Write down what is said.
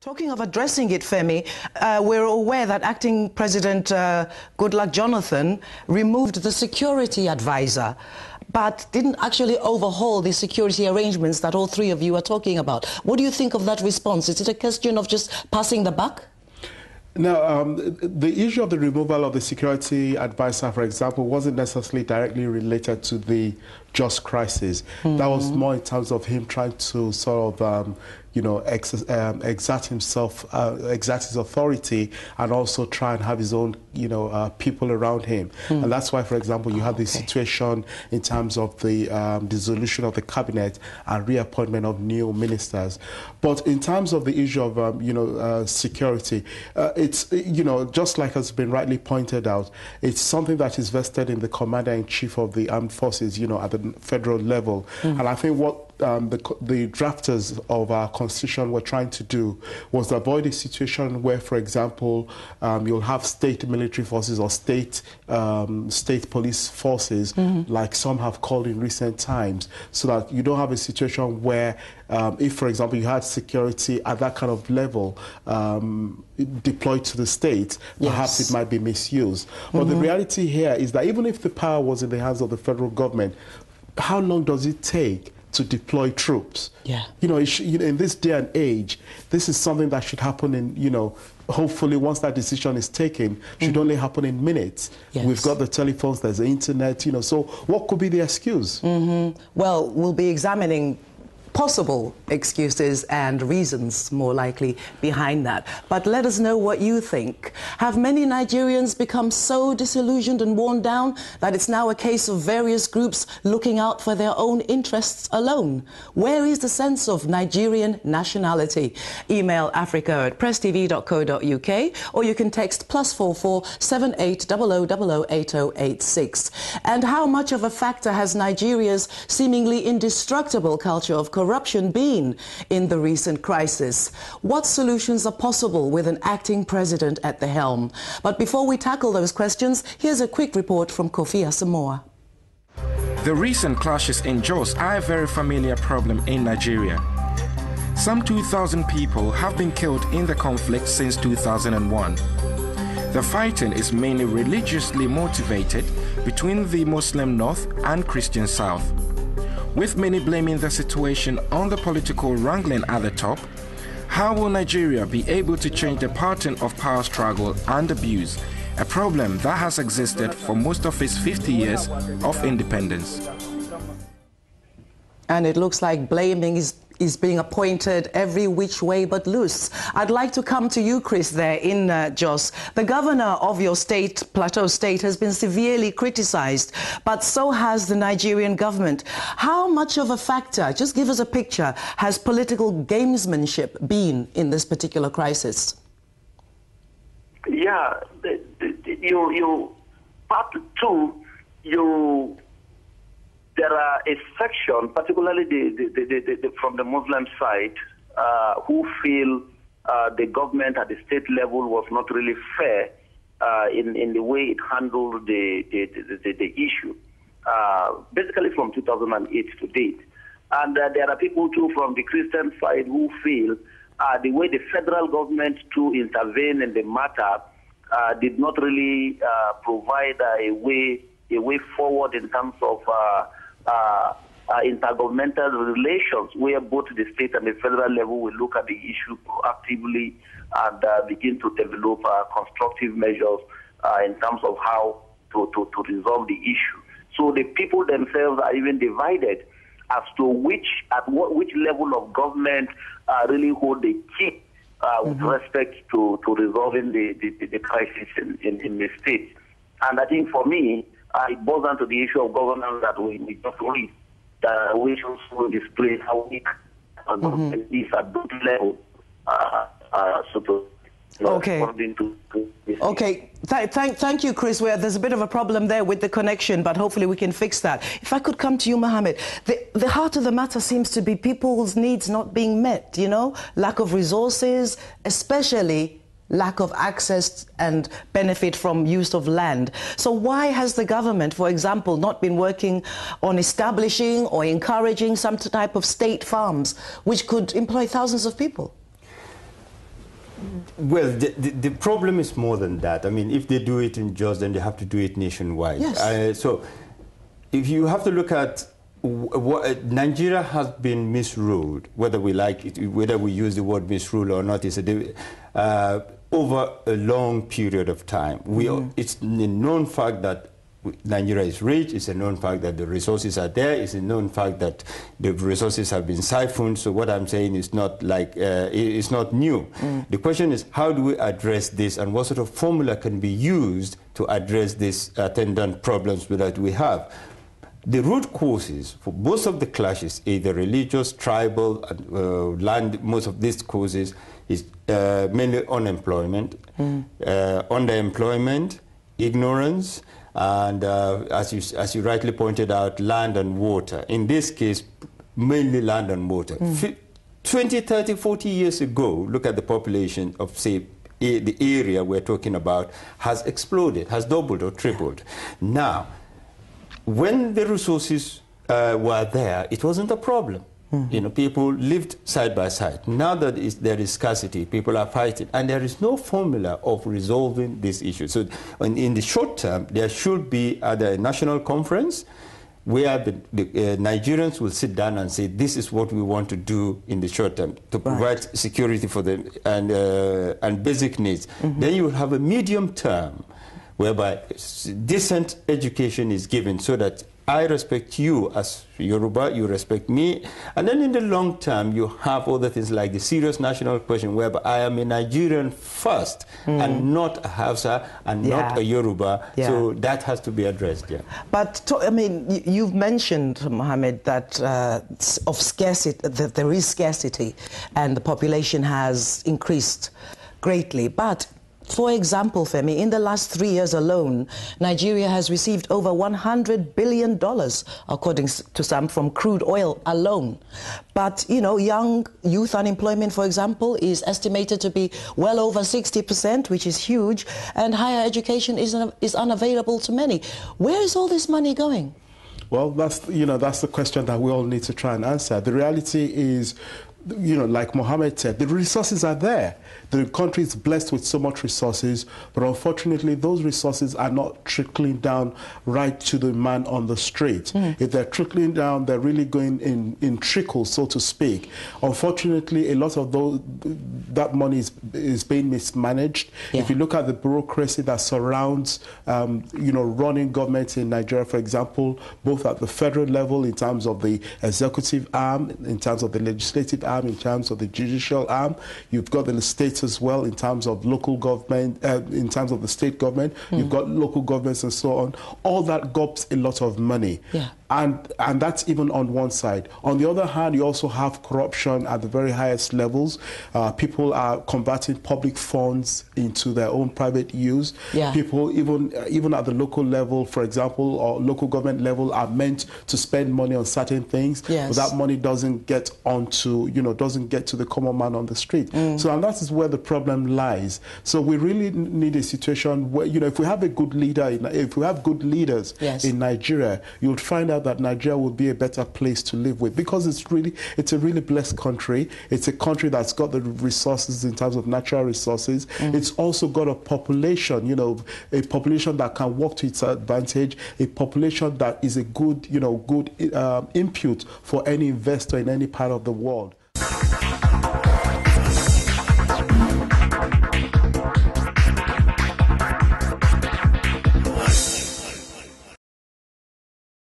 Talking of addressing it, Femi, we're aware that acting President Goodluck Jonathan removed the security advisor, but didn't actually overhaul the security arrangements that all three of you are talking about. What do you think of that response? Is it a question of just passing the buck? No, the issue of the removal of the security advisor, for example, wasn't necessarily directly related to the just crisis. That was more in terms of him trying to sort of, exert himself, exert his authority, and also try and have his own, people around him. And that's why, for example, you have this situation in terms of the dissolution of the cabinet and reappointment of new ministers. But in terms of the issue of, security, it's, just like has been rightly pointed out, it's something that is vested in the commander-in-chief of the armed forces, at the federal level. And I think what the drafters of our constitution were trying to do was avoid a situation where, for example, you'll have state military forces or state police forces, like some have called in recent times, so that you don't have a situation where, if, for example, you had security at that kind of level deployed to the state, perhaps it might be misused. But the reality here is that even if the power was in the hands of the federal government, how long does it take to deploy troops? In this day and age, this is something that should happen in, hopefully once that decision is taken, should only happen in minutes. We've got the telephones, there's the internet, so what could be the excuse? Well, we'll be examining possible excuses and reasons, more likely, behind that. But let us know what you think. Have many Nigerians become so disillusioned and worn down that it's now a case of various groups looking out for their own interests alone? Where is the sense of Nigerian nationality? Email africa@presstv.co.uk, or you can text +44 78 0000 8086. And how much of a factor has Nigeria's seemingly indestructible culture of corruption been in the recent crisis? What solutions are possible with an acting president at the helm? But before we tackle those questions, here's a quick report from Kofi Asamoah. The recent clashes in Jos are a very familiar problem in Nigeria. Some 2,000 people have been killed in the conflict since 2001. The fighting is mainly religiously motivated between the Muslim North and Christian South, with many blaming the situation on the political wrangling at the top. How will Nigeria be able to change the pattern of power struggle and abuse, a problem that has existed for most of its 50 years of independence? And it looks like blaming is being appointed every which way but loose. I'd like to come to you, Chris, there in Jos. The governor of your state, Plateau State, has been severely criticized, but so has the Nigerian government. How much of a factor, just give us a picture, has political gamesmanship been in this particular crisis? Yeah, part two, there are a section, particularly from the Muslim side, who feel the government at the state level was not really fair in the way it handled the issue, basically from 2008 to date. And there are people too from the Christian side who feel the way the federal government to intervene in the matter did not really provide a way forward in terms of intergovernmental relations, where both the state and the federal level will look at the issue proactively and begin to develop constructive measures in terms of how to resolve the issue. So the people themselves are even divided as to which level of government really hold the key with respect to resolving the crisis in the state. And I think for me, it boils down to the issue of governance that we just read, which also displays how weak is at both levels. Thank you, Chris. There's a bit of a problem there with the connection, but hopefully we can fix that. If I could come to you, Mohammed, the heart of the matter seems to be people's needs not being met, lack of resources, especially lack of access and benefit from use of land. So why has the government, for example, not been working on establishing or encouraging some type of state farms which could employ thousands of people? Well, the problem is more than that. I mean, if they do it in Jos, then they have to do it nationwide. Yes. So if you have to look at what Nigeria has been misruled, whether we like it, whether we use the word misrule or not, is over a long period of time. It's a known fact that Nigeria is rich. It's a known fact that the resources are there. It's a known fact that the resources have been siphoned. So what I'm saying is not like it's not new. The question is, how do we address this, and what sort of formula can be used to address these attendant problems that we have? The root causes for most of the clashes, either religious, tribal, land, most of these causes is mainly unemployment, underemployment, ignorance, and as you rightly pointed out, land and water. In this case, mainly land and water. 20, 30, 40 years ago, look at the population of, say, the area we're talking about has exploded, has doubled or tripled. Now, when the resources were there, it wasn't a problem. You know, people lived side by side. Now that there is scarcity, people are fighting, and there is no formula of resolving this issue. So in the short term, there should be either a national conference where the Nigerians will sit down and say, this is what we want to do in the short term to provide security for them and basic needs. Then you will have a medium term whereby decent education is given so that I respect you as Yoruba, you respect me. And then in the long term, you have other things like the serious national question whereby I am a Nigerian first and not a Hausa and not a Yoruba. So that has to be addressed, But, I mean, you've mentioned, Mohammed, that of scarcity, that there is scarcity and the population has increased greatly. But for example, Femi, in the last 3 years alone, Nigeria has received over $100 billion, according to some, from crude oil alone. But, you know, young youth unemployment, for example, is estimated to be well over 60%, which is huge, and higher education is unavailable to many. Where is all this money going? Well, that's the question that we all need to try and answer. The reality is, like Mohammed said, the resources are there. The country is blessed with so much resources, but unfortunately, those resources are not trickling down right to the man on the street. If they're trickling down, they're really going in trickles, so to speak. Unfortunately, a lot of that money is being mismanaged. If you look at the bureaucracy that surrounds, running governments in Nigeria, for example, both at the federal level in terms of the executive arm, in terms of the legislative arm, in terms of the judicial arm, you've got the states as well in terms of local government, in terms of the state government, you've got local governments and so on. All that gobs a lot of money. And that's even on one side. On the other hand, you also have corruption at the very highest levels. People are converting public funds into their own private use. People, even at the local level, for example, or local government level, are meant to spend money on certain things, but that money doesn't get onto, doesn't get to the common man on the street. So, and that is where the problem lies. So we really need a situation where, if we have a good leader, if we have good leaders in Nigeria, you would find out that Nigeria will be a better place to live with, because it's a really blessed country. It's a country that's got the resources in terms of natural resources. It's also got a population, a population that can work to its advantage, a population that is a good, good input for any investor in any part of the world.